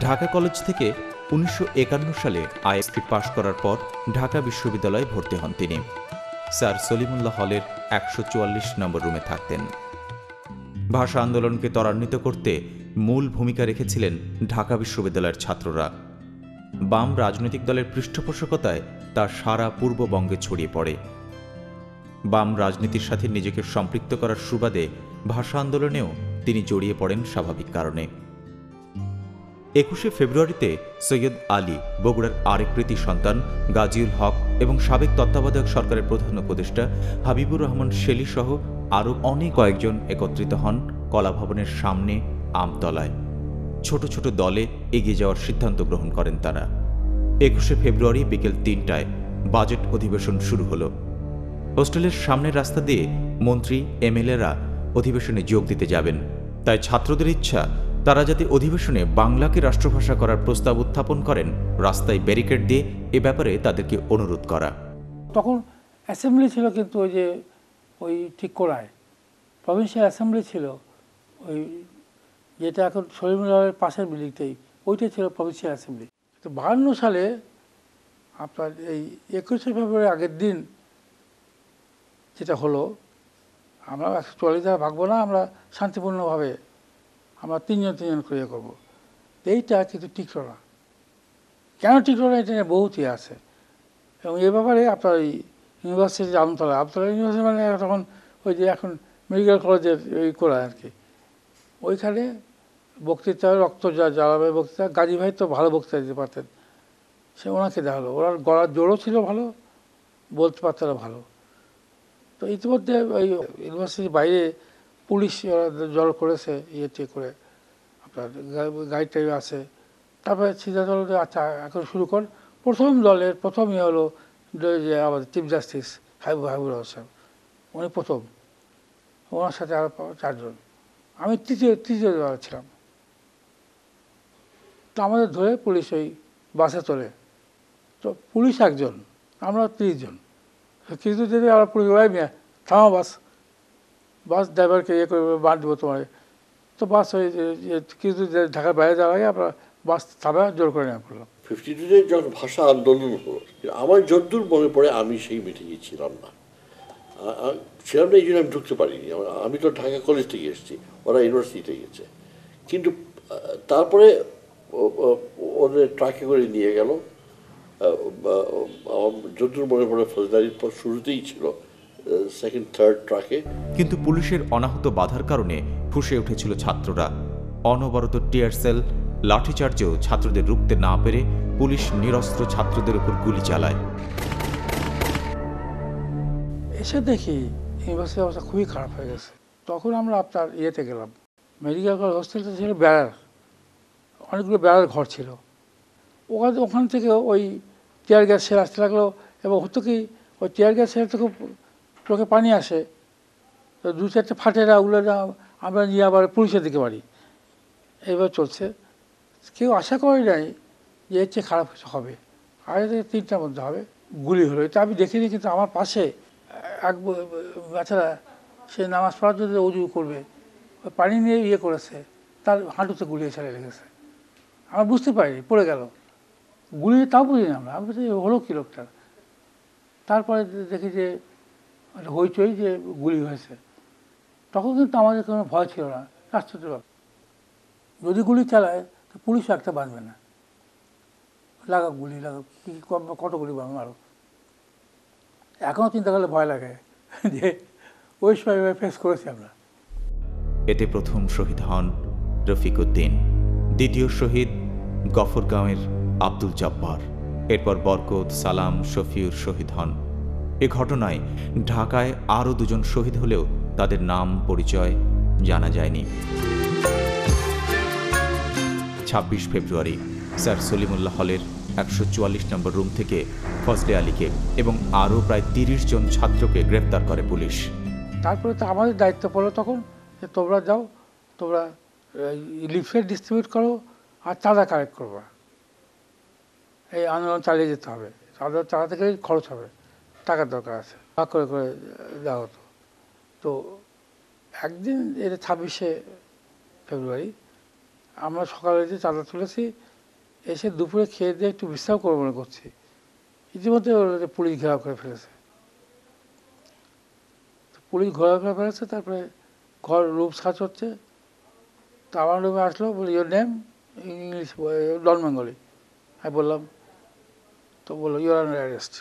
Dhaka college থেকে ১৯৫১ সালে ISP পাশ করার পর ঢাকা বিশ্ববিদ্যালয়ে ভর্তি হন তিনি। স্যার সলিমুল্লাহ হলের ১৪৪ নম্বর রুমে থাকতেন। ভাষা আন্দোলনকে ত্বরান্বিত করতে মূল ভূমিকা রেখেছিলেন ঢাকা বিশ্ববিদ্যালয়ের ছাত্ররা। বাম রাজনৈতিক দলের পৃষ্ঠপোষকতায় তা সারা পূর্ববঙ্গে ছড়িয়ে পড়ে। বাম রাজনীতির সাথে নিজেকে সম্পৃক্ত করার সুবাদে ভাষা আন্দোলনেও তিনি জড়িয়ে পড়েন স্বাভাবিক কারণে। ২১শে ফেব্রুয়ারিতে সৈয়দ আলী, বগুড়ার আরেক কৃতি সন্তান গাজীউল হক এবং সাবেক তত্ত্বাবধায়ক সরকারের প্রধান উপদেষ্টা হাবিবুর রহমান শেলী সহ আরও অনেক কয়েকজন একত্রিত হন কলাভবনের সামনে আমতলায়। ছোট ছোট দলে এগিয়ে যাওয়ার সিদ্ধান্ত গ্রহণ করেন তারা। ২১শে ফেব্রুয়ারি বিকেল ৩টায় বাজেট অধিবেশন শুরু হল। হোস্টেলের সামনের রাস্তা দিয়ে মন্ত্রী, এমএলএরা অধিবেশনে যোগ দিতে যাবেন। তাই ছাত্রদের ইচ্ছা তারা যাতে অধিবেশনে বাংলাকে রাষ্ট্রভাষা করার প্রস্তাব উত্থাপন করেন, রাস্তায় ব্যারিকেড দিয়ে এ ব্যাপারে তাদেরকে অনুরোধ করা। তখন অ্যাসেম্বলি ছিল, কিন্তু ওই ঠিক করায় প্রভিন্সিয়াল অ্যাসেম্বলি ছিল, ওই যেটা এখন সলিমুল্লাহের পাশের বিল্ডিংটাই, ওইটাই ছিল প্রভিন্সিয়াল অ্যাসেম্বলি। তো ৫২ সালে আপনার এই ২১শে ফেব্রুয়ারি আগের দিন যেটা হলো, আমরা ১৪০ দ্বারা ভাগবো না, আমরা শান্তিপূর্ণভাবে আমরা তিনজন করে করবো। এইটা কিন্তু টিকলো না। কেন টিকলো না এটা নিয়ে বহুত আছে। এবং এ ব্যাপারে আপনার এই ইউনিভার্সিটি আমতলা ইউনিভার্সিটি মানে তখন ওই যে এখন মেডিকেল কলেজের ওই করা আর কি, ওইখানে বক্তৃতা, রক্ত জ্বালাবে বক্তৃতা, গাজী ভাই তো ভালো বক্তৃতা দিতে পারতেন, সে ওনাকে দেওয়া হলো। ওনার গলার জোরও ছিল ভালো, বলতে পারতেন ভালো। তো ইতিমধ্যে ওই ইউনিভার্সিটির বাইরে পুলিশ জড়ো করেছে, ইয়েতে করে আপনার গাইড টাইপ আছে। তারপরে সিদ্ধান্ত হলো, আচ্ছা এখন শুরু কর। প্রথম দলের প্রথম ইয়ে হলো যে আমাদের চিফ জাস্টিস হাবিবুর রহমান, উনি প্রথম, ওনার সাথে আরও ৪ জন। আমি তৃতীয় ছিলাম। তো আমাদের ধরে পুলিশ ওই বাসে তোলে। তো পুলিশ ১ জন, আমরা ৩০ জন। কিছু যদি আমরা পুলিশ মিয়া থামা বাস ড্রাইভারকে ইয়ে করে বাঁধ দেবো তোমার। তো বাস ওই কিছু ঢাকার বাইরে যাওয়ার আগে আমরা বাস থামা জোর করে নেওয়া পড়লাম। 52 যখন ভাষা আন্দোলন হলো, আমার যতদূর মনে পড়ে আমি সেই মিটিংয়ে ছিলাম না, এই জন্য আমি ঢুকতে পারিনি। আমি তো ঢাকা কলেজ থেকে এসেছি, ওরা ইউনিভার্সিটিতে গেছে। কিন্তু তারপরে ওদের ট্রাকে করে নিয়ে গেল। যতদূর মনে পড়ে ফৌজদারির পর শুরুতেই ছিল সেকেন্ড থার্ড ট্রাকে। কিন্তু পুলিশের অনাহত বাধার কারণে ফুঁসে উঠেছিল ছাত্ররা। অনবরত টিয়ার সেল, লাঠিচার্জেও ছাত্রদের রুখতে না পেরে পুলিশ নিরস্ত্র ছাত্রদের উপর গুলি চালায়। এসে দেখি ইউনিভার্সিটির অবস্থা খুবই খারাপ হয়ে গেছে। তখন আমরা আপনার ইয়েতে গেলাম, মেডিকেল কলেজ হোস্টেলটা ছিল বেড়ার, অনেকগুলো বেড়ার ঘর ছিল। ওখান থেকে ওই টিয়ার গ্যাস সেল আসতে লাগলো, এবং হতো কি ওই টিয়ার গ্যাস সেল থেকে চোখে পানি আসে, তো ২-৪টে ফাটেরা, ওগুলো আমরা নিয়ে আবার পুলিশের দিকে বাড়ি। এইভাবে চলছে। কেউ আশা করে নাই যে এর চেয়ে খারাপ কিছু হবে। 2:30টার মধ্যে হবে, গুলি হলো। এটা আমি দেখিনি, কিন্তু আমার পাশে এক বাচ্চারা, সে নামাজ পড়ার জন্য উজু করবে, ওই পানি নিয়ে ইয়ে করেছে, তার হাঁটুতে গুলি ছেড়ে লেগেছে। আমরা বুঝতে পারিনি, পড়ে গেল গুলি, তাও বুঝিনি আমরা। আমি বলছি হলো কি লোকটার। তারপরে দেখি যে হইচই যে গুলি হয়েছে। তখন কিন্তু আমাদের কোনো ভয় ছিল না। আশ্চর্য ব্যাপার, যদি গুলি চালায় তো পুলিশও একটা বাঁধবে না, লাগা গুলি লাগা, কত গুলি বাঁধবে আরও। এখনও চিন্তা করলে ভয় লাগে যে ওই সময় ফেস করেছি আমরা। এতে প্রথম শহীদ হন রফিক উদ্দিন, দ্বিতীয় শহীদ গফরগাঁওয়ের আব্দুল জব্বার, এরপর বরকত, সালাম, শফিউর শহীদ হন। এ ঘটনায় ঢাকায় আরও 2 জন শহীদ হলেও তাদের নাম পরিচয় জানা যায়নি। ২৬ ফেব্রুয়ারি স্যার সলিমুল্লাহ হলের ১৪৪ নম্বর রুম থেকে ফজলে আলীকে এবং আরও প্রায় ৩০ জন ছাত্রকে গ্রেপ্তার করে পুলিশ। তারপরে তো আমাদের দায়িত্ব পড়লো তখন যে তোমরা যাও, তোমরা লিফলেট ডিস্ট্রিবিউট করো আর চাঁদা কালেক্ট করবা। এই আন্দোলন চালিয়ে যেতে হবে, চাঁদা চালাতে গেলে খরচ হবে, টাকার দরকার আছে, ভাগ করে করে দেওয়া হতো। তো একদিন এটা ২৬শে ফেব্রুয়ারি আমরা সকালে যে চাঁদা তুলেছি, এসে দুপুরে খেয়ে দিয়ে একটু বিশ্রাম করবো মনে করছি, ইতিমধ্যে পুলিশ ঘেরাও করে ফেলেছে। পুলিশ ঘেরাও করে ফেলেছে, তারপরে ঘর রুম সার্চ হচ্ছে। তো আমার রুমে আসলো, বলি your name, English non Bengali. আমি বললাম, তো বললো ইউর আন্ডার অ্যারেস্ট।